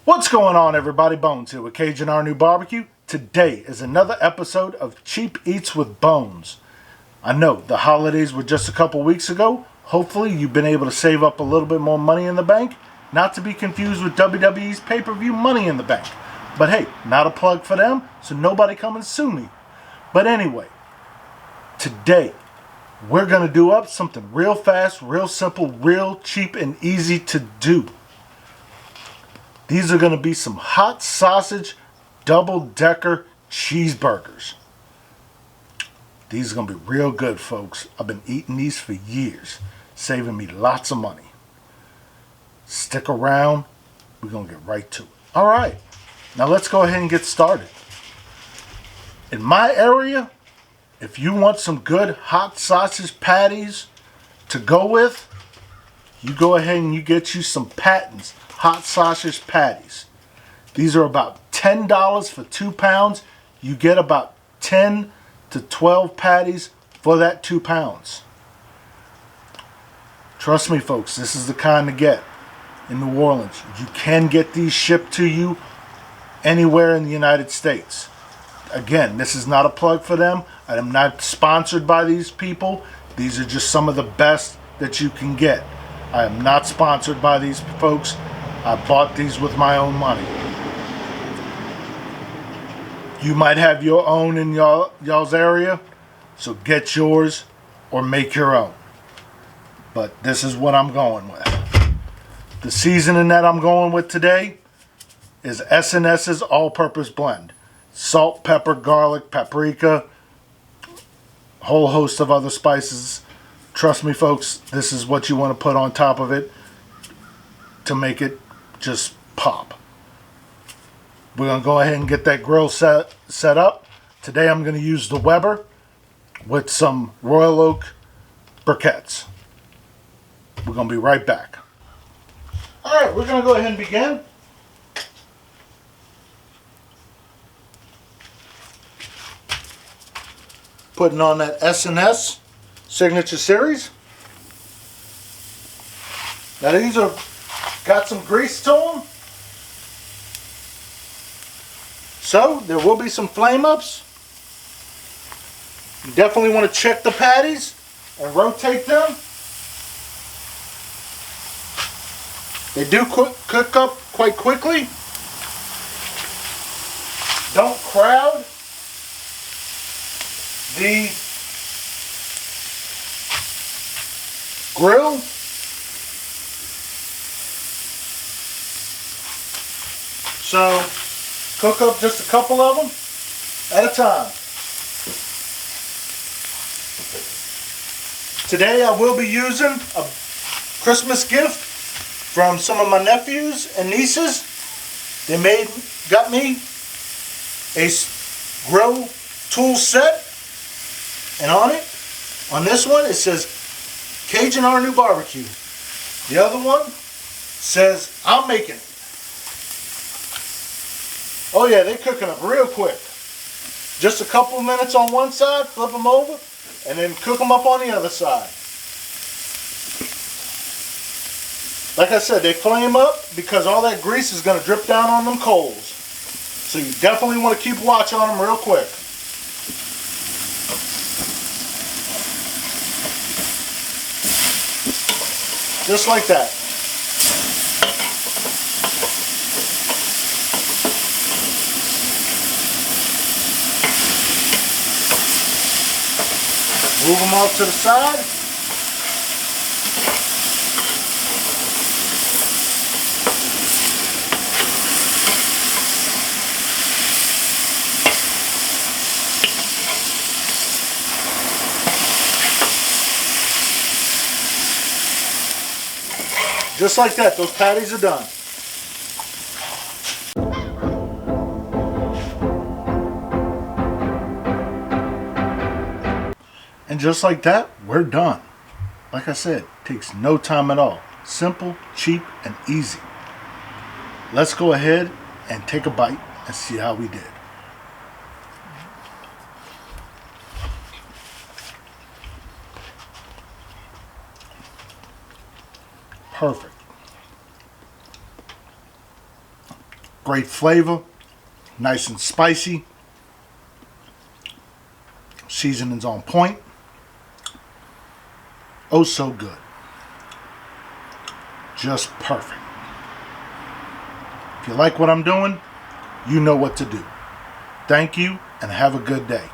What's going on, everybody? Bones here with CAJUN. Today is another episode of Cheap Eats with Bones. I know the holidays were just a couple weeks ago. Hopefully you've been able to save up a little bit more money in the bank. Not to be confused with WWE's pay-per-view Money in the Bank. But hey, not a plug for them, so nobody come and sue me. But anyway, today we're going to do up something real fast, real simple, real cheap, and easy to do. These are going to be some hot sausage double-decker cheeseburgers. These are going to be real good, folks. I've been eating these for years, saving me lots of money. Stick around. We're going to get right to it. All right. Now let's go ahead and get started. In my area, if you want some good hot sausage patties to go with, you go ahead and you get you some Patton's hot sausage patties. These are about $10 for 2 pounds. You get about 10 to 12 patties for that 2 pounds. Trust me, folks, this is the kind to get in New Orleans. You can get these shipped to you anywhere in the United States. Again, this is not a plug for them. I am not sponsored by these people. These are just some of the best that you can get. I am not sponsored by these folks. I bought these with my own money. You might have your own in y'all's area, so get yours or make your own. But this is what I'm going with. The seasoning that I'm going with today is S&S's all-purpose blend. Salt, pepper, garlic, paprika, a whole host of other spices. Trust me, folks, this is what you want to put on top of it to make it just pop. We're going to go ahead and get that grill set up. Today I'm going to use the Weber with some Royal Oak briquettes. We're going to be right back. Alright, we're going to go ahead and begin. Putting on that S&S Signature Series. Now these are got some grease to them, so there will be some flame ups. You definitely want to check the patties and rotate them. They do cook up quite quickly. Don't crowd the grill. So cook up just a couple of them at a time. Today I will be using a Christmas gift from some of my nephews and nieces. They got me a grill tool set, and on this one it says CAJUN. The other one says I'm making it. Oh yeah, they're cooking up real quick. Just a couple minutes on one side, flip them over, and then cook them up on the other side. Like I said, they flame up because all that grease is going to drip down on them coals. So you definitely want to keep watch on them real quick. Just like that. Move them off to the side. Just like that, those patties are done. And just like that, we're done. Like I said, takes no time at all. Simple, cheap, and easy. Let's go ahead and take a bite and see how we did. Perfect. Great flavor, nice and spicy. Seasoning's on point. Oh, so good. Just perfect. If you like what I'm doing, you know what to do. Thank you and have a good day.